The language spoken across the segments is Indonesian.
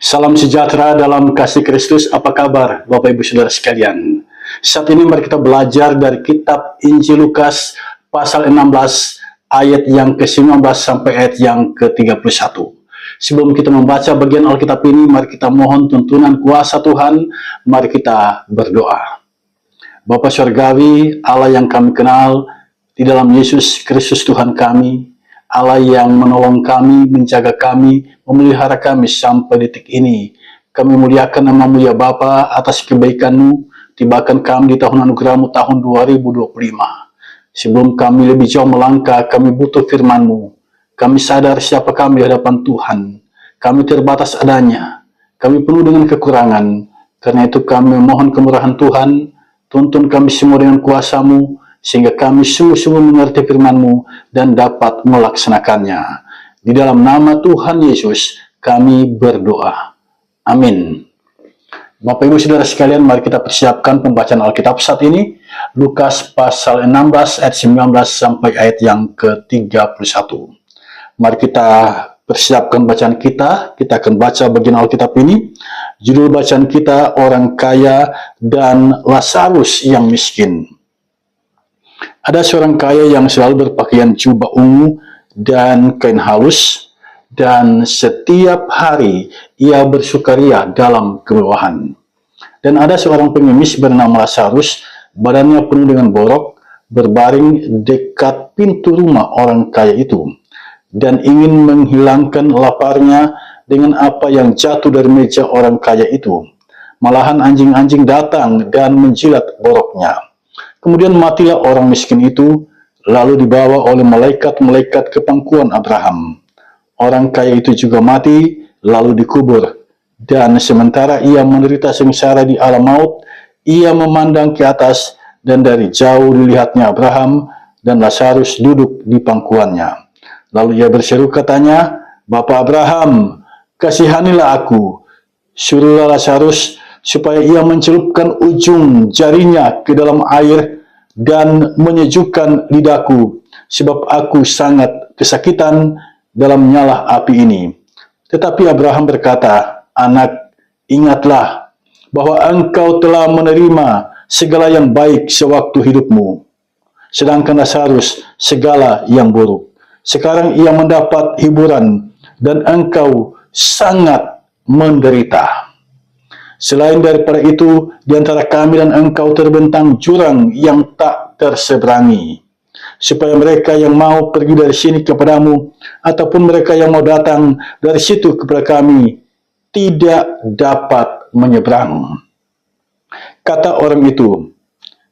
Salam sejahtera dalam kasih Kristus. Apa kabar Bapak Ibu Saudara sekalian? Saat ini mari kita belajar dari kitab Injil Lukas pasal 16 ayat yang ke-19 sampai ayat yang ke-31. Sebelum kita membaca bagian Alkitab ini, mari kita mohon tuntunan kuasa Tuhan. Mari kita berdoa. Bapa Surgawi, Allah yang kami kenal, di dalam Yesus Kristus Tuhan kami, Allah yang menolong kami, menjaga kami, memelihara kami sampai detik ini. Kami muliakan nama-Mu ya Bapa atas kebaikan-Mu, tibakan kami di tahun anugerah-Mu tahun 2025. Sebelum kami lebih jauh melangkah, kami butuh firman-Mu. Kami sadar siapa kami di hadapan Tuhan. Kami terbatas adanya. Kami penuh dengan kekurangan. Karena itu kami mohon kemurahan Tuhan, tuntun kami semua dengan kuasa-Mu, sehingga kami sungguh-sungguh mengerti firman-Mu dan dapat melaksanakannya. Di dalam nama Tuhan Yesus, kami berdoa. Amin. Bapak Ibu Saudara sekalian, mari kita persiapkan pembacaan Alkitab saat ini. Lukas pasal 16 ayat 19 sampai ayat yang ke-31. Mari kita persiapkan bacaan kita. Kita akan baca bagian Alkitab ini. Judul bacaan kita, Orang Kaya dan Lazarus yang Miskin. Ada seorang kaya yang selalu berpakaian jubah ungu dan kain halus, dan setiap hari ia bersukaria dalam kemewahan. Dan ada seorang pengemis bernama Lazarus, badannya penuh dengan borok, berbaring dekat pintu rumah orang kaya itu, dan ingin menghilangkan laparnya dengan apa yang jatuh dari meja orang kaya itu. Malahan anjing-anjing datang dan menjilat boroknya. Kemudian matilah orang miskin itu, lalu dibawa oleh malaikat-malaikat ke pangkuan Abraham. Orang kaya itu juga mati, lalu dikubur. Dan sementara ia menderita sengsara di alam maut, ia memandang ke atas, dan dari jauh dilihatnya Abraham dan Lazarus duduk di pangkuannya. Lalu ia berseru katanya, "Bapa Abraham, kasihanilah aku, suruhlah Lazarus supaya ia mencelupkan ujung jarinya ke dalam air dan menyejukkan lidahku, sebab aku sangat kesakitan dalam nyala api ini." Tetapi Abraham berkata, "Anak, ingatlah bahwa engkau telah menerima segala yang baik sewaktu hidupmu, sedangkan Lazarus segala yang buruk. Sekarang ia mendapat hiburan, dan engkau sangat menderita. Selain daripada itu, di antara kami dan engkau terbentang jurang yang tak terseberangi, supaya mereka yang mau pergi dari sini kepadamu, ataupun mereka yang mau datang dari situ kepada kami, tidak dapat menyeberang." Kata orang itu,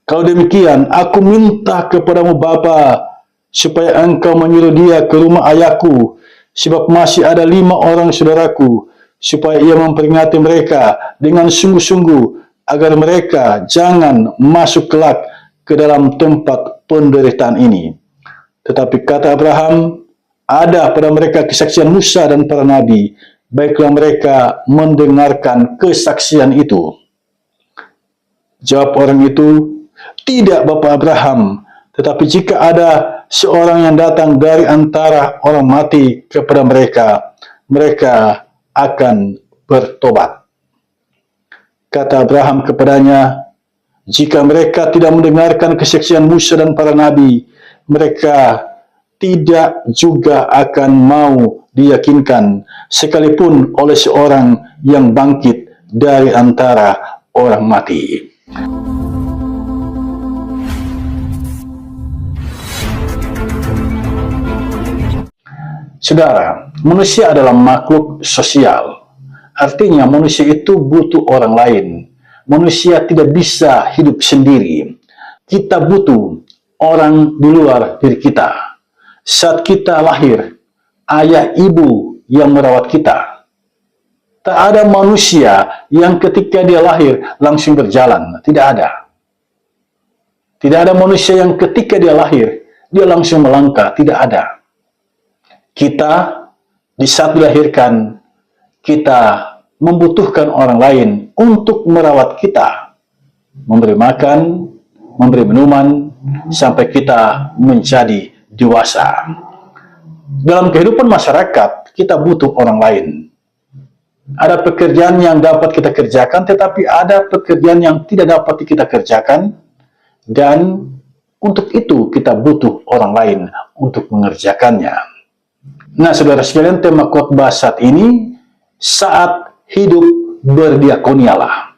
"Kalau demikian, aku minta kepadamu Bapa, supaya engkau menyuruh dia ke rumah ayahku, sebab masih ada 5 orang saudaraku, supaya ia memperingati mereka dengan sungguh-sungguh, agar mereka jangan masuk kelak ke dalam tempat penderitaan ini." Tetapi kata Abraham, "Ada pada mereka kesaksian Musa dan para nabi, baiklah mereka mendengarkan kesaksian itu." Jawab orang itu, "Tidak, Bapak Abraham, tetapi jika ada seorang yang datang dari antara orang mati kepada mereka, mereka akan bertobat." Kata Abraham kepadanya, "Jika mereka tidak mendengarkan kesaksian Musa dan para nabi, mereka tidak juga akan mau diyakinkan, sekalipun oleh seorang yang bangkit dari antara orang mati." Saudara, manusia adalah makhluk sosial. Artinya manusia itu butuh orang lain. Manusia tidak bisa hidup sendiri. Kita butuh orang di luar diri kita. Saat kita lahir, ayah ibu yang merawat kita. Tak ada manusia yang ketika dia lahir langsung berjalan. Tidak ada. Tidak ada manusia yang ketika dia lahir, dia langsung melangkah. Tidak ada. Kita, di saat dilahirkan, kita membutuhkan orang lain untuk merawat kita, memberi makan, memberi minuman, sampai kita menjadi dewasa. Dalam kehidupan masyarakat, kita butuh orang lain. Ada pekerjaan yang dapat kita kerjakan, tetapi ada pekerjaan yang tidak dapat kita kerjakan, dan untuk itu kita butuh orang lain untuk mengerjakannya. Nah, saudara sekalian, tema khotbah saat ini, saat hidup berdiakonialah.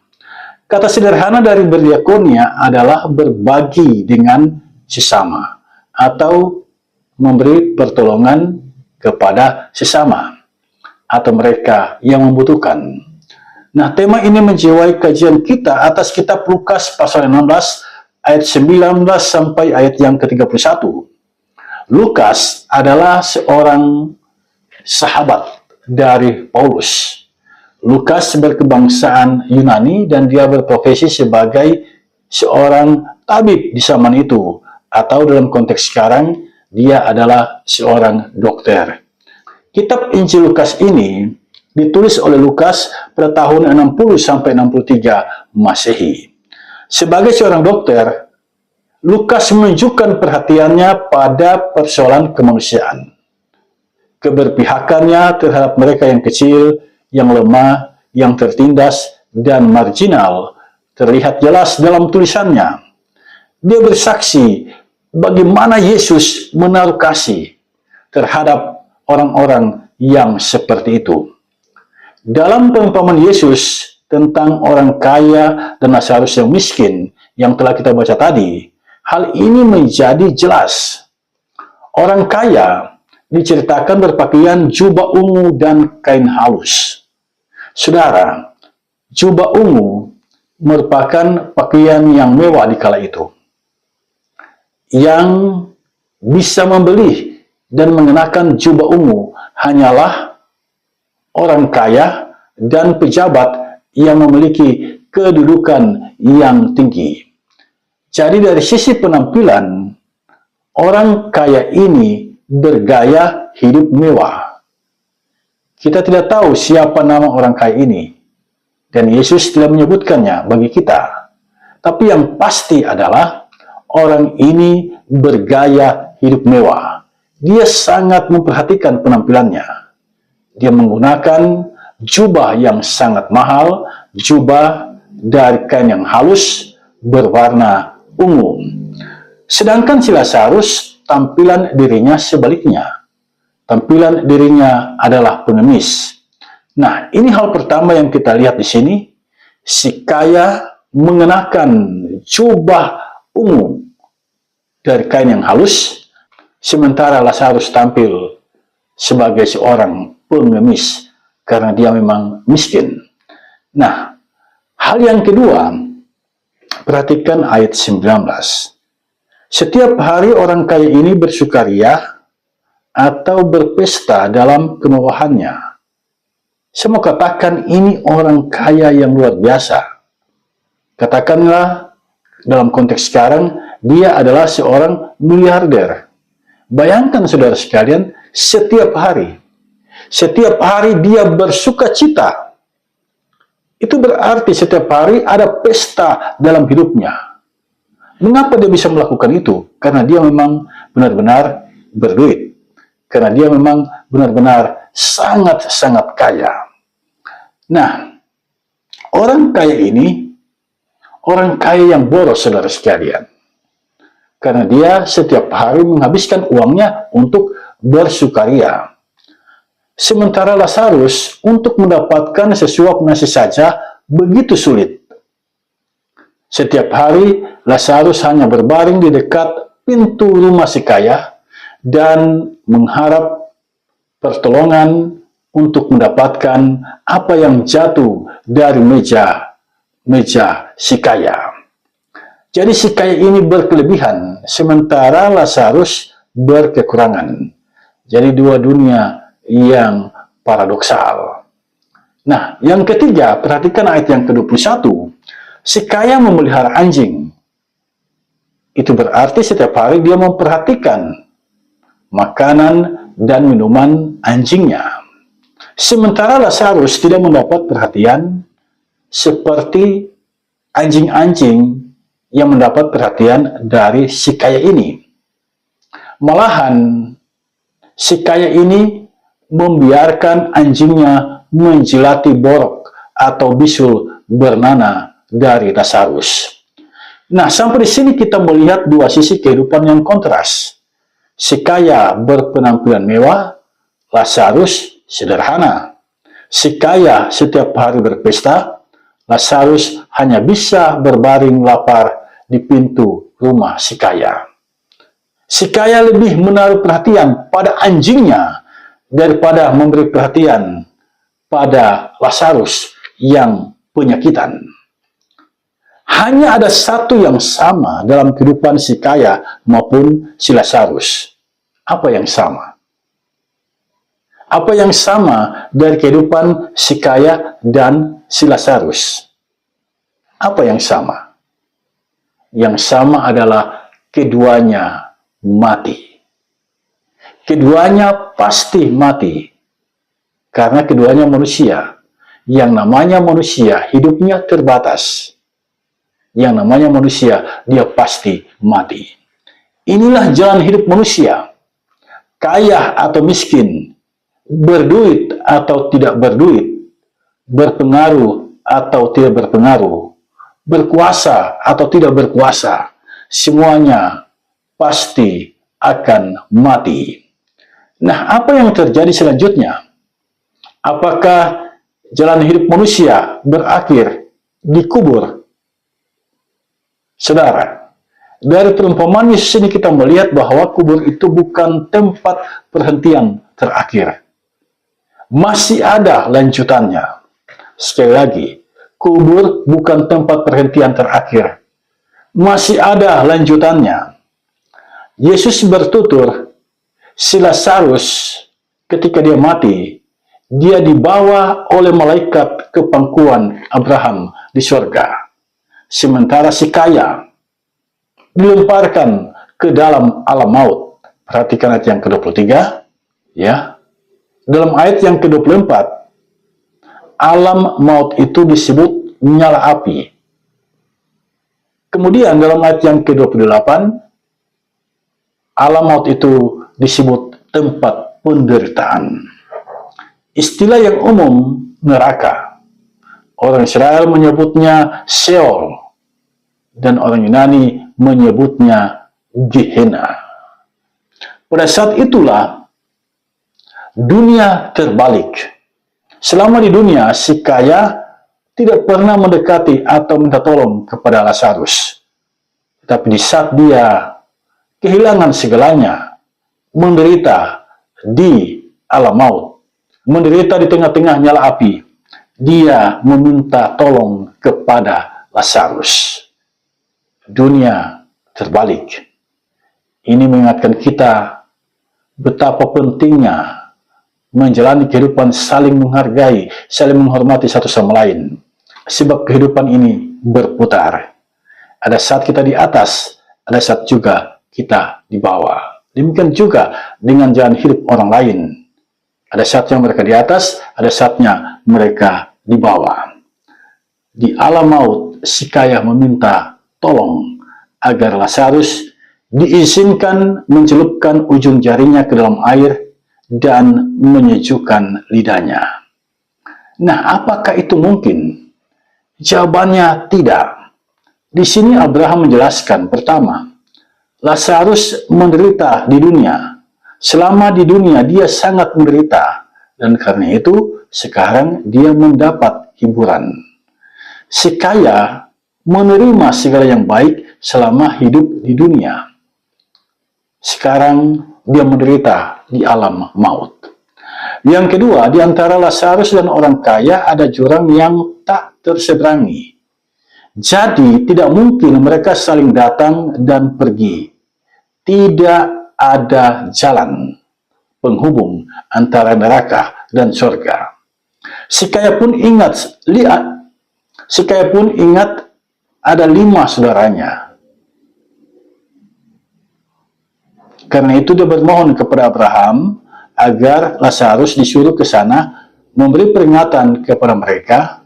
Kata sederhana dari berdiakonia adalah berbagi dengan sesama atau memberi pertolongan kepada sesama atau mereka yang membutuhkan. Nah, tema ini menjiwai kajian kita atas kitab Lukas pasal 16 ayat 19 sampai ayat yang ke-31. Lukas adalah seorang sahabat dari Paulus. Lukas berkebangsaan Yunani dan dia berprofesi sebagai seorang tabib di zaman itu, atau dalam konteks sekarang dia adalah seorang dokter. Kitab Injil Lukas ini ditulis oleh Lukas pada tahun 60 sampai 63 Masehi. Sebagai seorang dokter, Lukas menunjukkan perhatiannya pada persoalan kemanusiaan. Keberpihakannya terhadap mereka yang kecil, yang lemah, yang tertindas, dan marginal terlihat jelas dalam tulisannya. Dia bersaksi bagaimana Yesus menaruh kasih terhadap orang-orang yang seperti itu. Dalam perumpamaan Yesus tentang orang kaya dan Lazarus yang miskin yang telah kita baca tadi, hal ini menjadi jelas. Orang kaya diceritakan berpakaian jubah ungu dan kain halus. Saudara, jubah ungu merupakan pakaian yang mewah di kala itu. Yang bisa membeli dan mengenakan jubah ungu hanyalah orang kaya dan pejabat yang memiliki kedudukan yang tinggi. Jadi dari sisi penampilan, orang kaya ini bergaya hidup mewah. Kita tidak tahu siapa nama orang kaya ini, dan Yesus tidak menyebutkannya bagi kita. Tapi yang pasti adalah orang ini bergaya hidup mewah. Dia sangat memperhatikan penampilannya. Dia menggunakan jubah yang sangat mahal, jubah dari kain yang halus, berwarna ungu. Sedangkan si Lazarus, tampilan dirinya sebaliknya. Tampilan dirinya adalah pengemis. Nah, ini hal pertama yang kita lihat di sini. Si kaya mengenakan jubah ungu dari kain yang halus, sementara Lazarus tampil sebagai seorang pengemis karena dia memang miskin. Nah, hal yang kedua, perhatikan ayat 19. Setiap hari orang kaya ini bersukaria atau berpesta dalam kemewahannya. Saya mau katakan ini orang kaya yang luar biasa. Katakanlah dalam konteks sekarang, dia adalah seorang miliarder. Bayangkan saudara sekalian, setiap hari dia bersuka cita. Itu berarti setiap hari ada pesta dalam hidupnya. Mengapa dia bisa melakukan itu? Karena dia memang benar-benar berduit. Karena dia memang benar-benar sangat-sangat kaya. Nah, orang kaya ini, orang kaya yang boros saudara sekalian. Karena dia setiap hari menghabiskan uangnya untuk bersukaria. Sementara Lazarus untuk mendapatkan sesuap nasi saja begitu sulit. Setiap hari Lazarus hanya berbaring di dekat pintu rumah si kaya dan mengharap pertolongan untuk mendapatkan apa yang jatuh dari meja si kaya. Jadi si kaya ini berkelebihan, sementara Lazarus berkekurangan. Jadi dua dunia yang paradoksal. Nah, yang ketiga, perhatikan ayat yang ke-21. Si kaya memelihara anjing. Itu berarti setiap hari dia memperhatikan makanan dan minuman anjingnya. Sementara Lazarus tidak mendapat perhatian seperti anjing-anjing yang mendapat perhatian dari si kaya ini. Malahan, si kaya ini membiarkan anjingnya menjilati borok atau bisul bernanah dari Lazarus. Nah, sampai di sini kita melihat dua sisi kehidupan yang kontras. Si kaya berpenampilan mewah, Lazarus sederhana. Si kaya setiap hari berpesta, Lazarus hanya bisa berbaring lapar di pintu rumah si kaya. Si kaya lebih menaruh perhatian pada anjingnya daripada memberi perhatian pada Lazarus yang penyakitan. Hanya ada satu yang sama dalam kehidupan si kaya maupun si Lazarus. Apa yang sama? Apa yang sama dari kehidupan si kaya dan si Lazarus? Apa yang sama? Yang sama adalah keduanya mati. Keduanya pasti mati. Karena keduanya manusia. Yang namanya manusia hidupnya terbatas. Yang namanya manusia, dia pasti mati. Inilah jalan hidup manusia. Kaya atau miskin, berduit atau tidak berduit, berpengaruh atau tidak berpengaruh, berkuasa atau tidak berkuasa, semuanya pasti akan mati. Nah, apa yang terjadi selanjutnya? Apakah jalan hidup manusia berakhir di kubur? Saudara, dari perumpamaan Yesus ini kita melihat bahwa kubur itu bukan tempat perhentian terakhir. Masih ada lanjutannya. Sekali lagi, kubur bukan tempat perhentian terakhir. Masih ada lanjutannya. Yesus bertutur, si Lazarus ketika dia mati, dia dibawa oleh malaikat ke pangkuan Abraham di surga. Sementara si kaya dilemparkan ke dalam alam maut. Perhatikan ayat yang ke-23. Ya. Dalam ayat yang ke-24, alam maut itu disebut nyala api. Kemudian dalam ayat yang ke-28, alam maut itu disebut tempat penderitaan. Istilah yang umum neraka. Orang Israel menyebutnya Sheol. Dan orang Yunani menyebutnya Gehenna. Pada saat itulah dunia terbalik. Selama di dunia, si kaya tidak pernah mendekati atau minta tolong kepada Lazarus. Tapi di saat dia kehilangan segalanya, menderita di alam maut, menderita di tengah-tengah nyala api, dia meminta tolong kepada Lazarus. Dunia terbalik. Ini mengingatkan kita betapa pentingnya menjalani kehidupan saling menghargai, saling menghormati satu sama lain. Sebab kehidupan ini berputar. Ada saat kita di atas, ada saat juga kita di bawah. Demikian juga dengan jalan hidup orang lain. Ada saatnya mereka di atas, ada saatnya mereka di bawah. Di alam maut, si kaya meminta tolong agar Lazarus diizinkan mencelupkan ujung jarinya ke dalam air dan menyejukkan lidahnya. Nah, apakah itu mungkin? Jawabannya tidak. Di sini Abraham menjelaskan, pertama, Lazarus menderita di dunia. Selama di dunia dia sangat menderita, dan karena itu sekarang dia mendapat hiburan. Si kaya menerima segala yang baik selama hidup di dunia. Sekarang dia menderita di alam maut. Yang kedua, di antara Lazarus dan orang kaya ada jurang yang tak terseberangi. Jadi tidak mungkin mereka saling datang dan pergi. Tidak ada jalan penghubung antara neraka dan surga. Si kaya pun ingat, ada 5 saudaranya. Karena itu dia bermohon kepada Abraham agar Lazarus disuruh ke sana memberi peringatan kepada mereka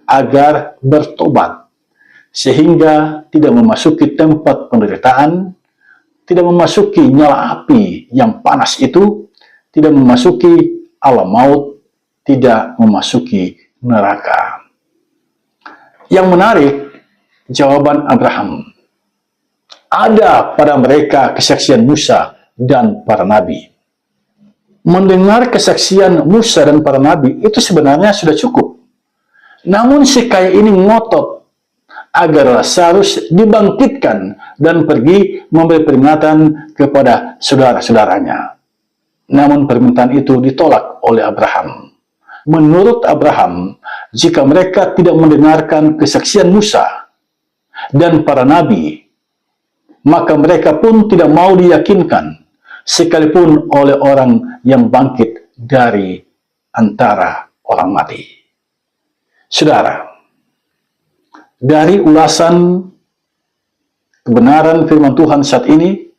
agar bertobat sehingga tidak memasuki tempat penderitaan, tidak memasuki nyala api yang panas itu, tidak memasuki alam maut, tidak memasuki neraka. Yang menarik, jawaban Abraham. Ada pada mereka kesaksian Musa dan para nabi. Mendengar kesaksian Musa dan para nabi itu sebenarnya sudah cukup. Namun si kaya ini ngotot agar Lazarus dibangkitkan dan pergi memberi peringatan kepada saudara-saudaranya. Namun permintaan itu ditolak oleh Abraham. Menurut Abraham, jika mereka tidak mendengarkan kesaksian Musa dan para nabi, maka mereka pun tidak mau diyakinkan, sekalipun oleh orang yang bangkit dari antara orang mati. Saudara, dari ulasan kebenaran firman Tuhan saat ini,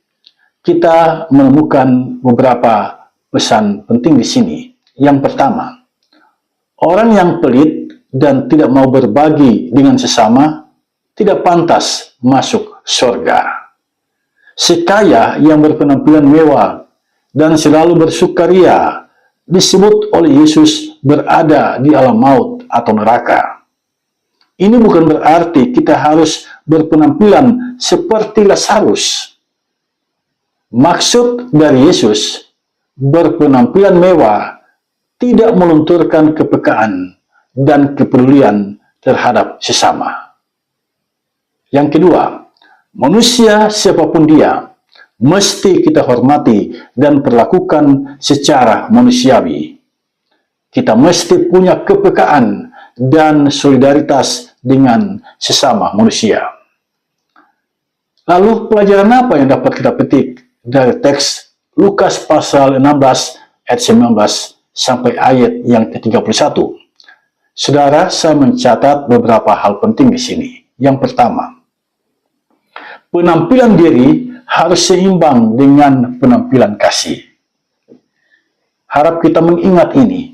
kita menemukan beberapa pesan penting di sini. Yang pertama, orang yang pelit dan tidak mau berbagi dengan sesama tidak pantas masuk surga. Si kaya yang berpenampilan mewah dan selalu bersukaria disebut oleh Yesus berada di alam maut atau neraka. Ini bukan berarti kita harus berpenampilan seperti Lazarus. Maksud dari Yesus berpenampilan mewah tidak melunturkan kepekaan dan kepedulian terhadap sesama. Yang kedua, manusia siapapun dia, mesti kita hormati dan perlakukan secara manusiawi. Kita mesti punya kepekaan dan solidaritas dengan sesama manusia. Lalu pelajaran apa yang dapat kita petik dari teks Lukas pasal 16 ayat 19 sampai ayat yang ke-31? Saudara, saya mencatat beberapa hal penting di sini. Yang pertama, penampilan diri harus seimbang dengan penampilan kasih. Harap kita mengingat ini.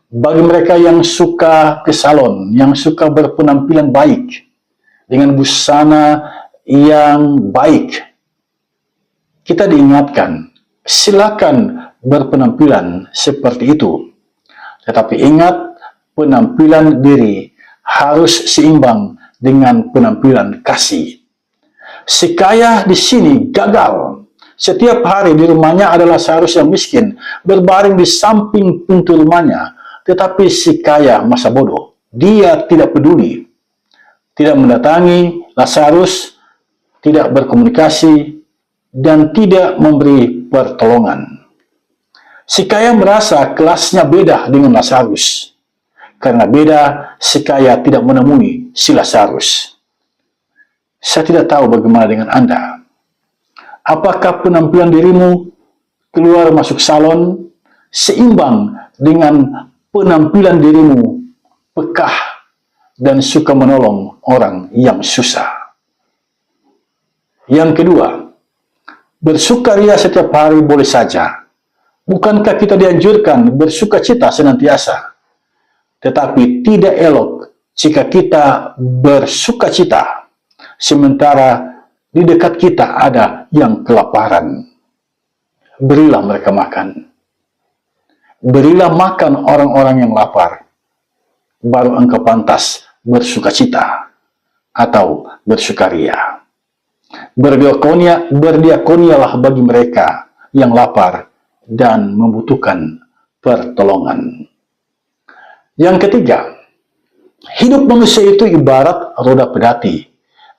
Bagi mereka yang suka ke salon, yang suka berpenampilan baik, dengan busana yang baik, kita diingatkan, silakan berpenampilan seperti itu. Tetapi ingat, penampilan diri harus seimbang dengan penampilan kasih. Si kaya di sini gagal. Setiap hari di rumahnya adalah seharusnya miskin, berbaring di samping pintu rumahnya. Tetapi si kaya masa bodoh. Dia tidak peduli. Tidak mendatangi Lazarus, tidak berkomunikasi, dan tidak memberi pertolongan. Si kaya merasa kelasnya beda dengan Lazarus. Karena beda, si kaya tidak menemui si Lazarus. Saya tidak tahu bagaimana dengan Anda. Apakah penampilan dirimu keluar masuk salon seimbang dengan penampilan dirimu pekah dan suka menolong orang yang susah? Yang kedua, bersukaria setiap hari boleh saja. Bukankah kita dianjurkan bersukacita senantiasa? Tetapi tidak elok jika kita bersukacita sementara di dekat kita ada yang kelaparan. Berilah mereka makan. Berilah makan orang-orang yang lapar. Baru engkau pantas bersukacita atau bersukaria. Berdiakonialah bagi mereka yang lapar dan membutuhkan pertolongan. Yang ketiga, hidup manusia itu ibarat roda pedati.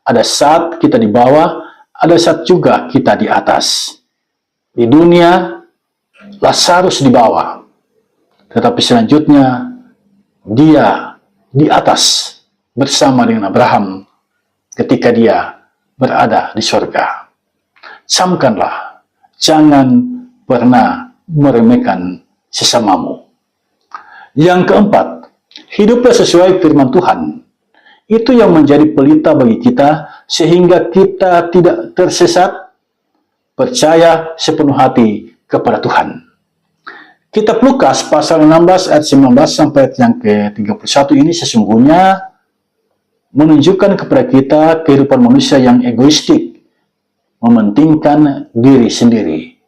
Ada saat kita di bawah, ada saat juga kita di atas. Di dunia, Lazarus di bawah. Tetapi selanjutnya, dia di atas bersama dengan Abraham ketika dia berada di surga. Camkanlah, jangan pernah meremehkan sesamamu. Yang keempat, hiduplah sesuai firman Tuhan. Itu yang menjadi pelita bagi kita, sehingga kita tidak tersesat, percaya sepenuh hati kepada Tuhan. Kitab Lukas pasal 16 ayat 19 sampai yang ke-31 ini sesungguhnya menunjukkan kepada kita kehidupan manusia yang egoistik, mementingkan diri sendiri.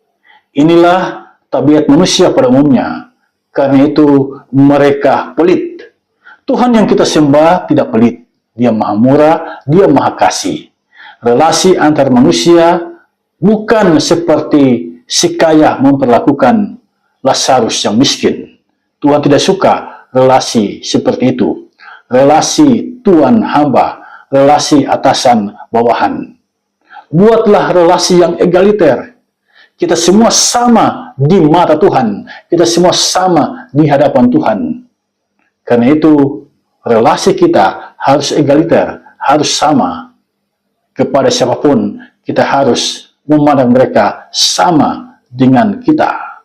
Inilah tabiat manusia pada umumnya, karena itu mereka pelit. Tuhan yang kita sembah tidak pelit. Dia maha murah, dia maha kasih. Relasi antar manusia bukan seperti si kaya memperlakukan Lazarus yang miskin. Tuhan tidak suka relasi seperti itu. Relasi Tuhan hamba, relasi atasan bawahan. Buatlah relasi yang egaliter. Kita semua sama di mata Tuhan. Kita semua sama di hadapan Tuhan. Karena itu, relasi kita harus egaliter, harus sama. Kepada siapapun, kita harus memandang mereka sama dengan kita.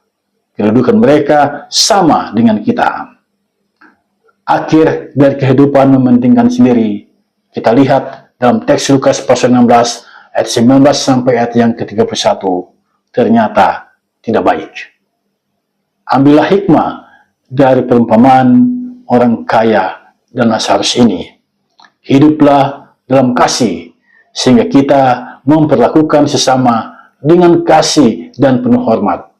Kedudukan mereka sama dengan kita. Akhir dari kehidupan mementingkan sendiri, kita lihat dalam teks Lukas pasal 16, ayat 19 sampai ayat yang ke-31, ternyata tidak baik. Ambillah hikmah dari perumpamaan orang kaya dan Lazarus ini. Hiduplah dalam kasih, sehingga kita memperlakukan sesama dengan kasih dan penuh hormat.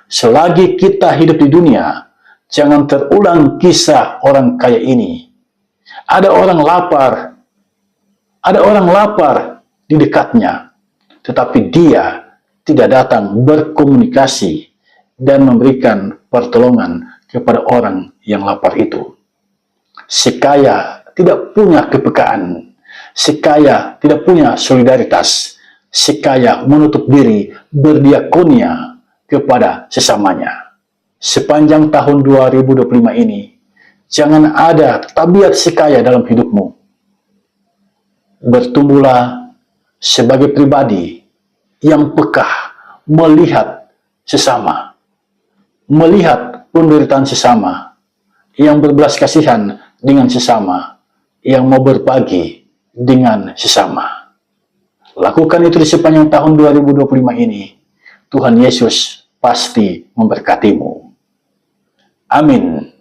Selagi kita hidup di dunia, jangan terulang kisah orang kaya ini. Ada orang lapar di dekatnya, tetapi dia tidak datang berkomunikasi dan memberikan pertolongan kepada orang yang lapar itu. Si kaya tidak punya kepekaan, si kaya tidak punya solidaritas, si kaya menutup diri berdiakonia kepada sesamanya. Sepanjang tahun 2025 ini, jangan ada tabiat si kaya dalam hidupmu. Bertumbuhlah sebagai pribadi yang peka melihat sesama, melihat penderitaan sesama, yang berbelas kasihan dengan sesama, yang mau berbagi dengan sesama. Lakukan itu di sepanjang tahun 2025 ini. Tuhan Yesus pasti memberkatimu. Amin.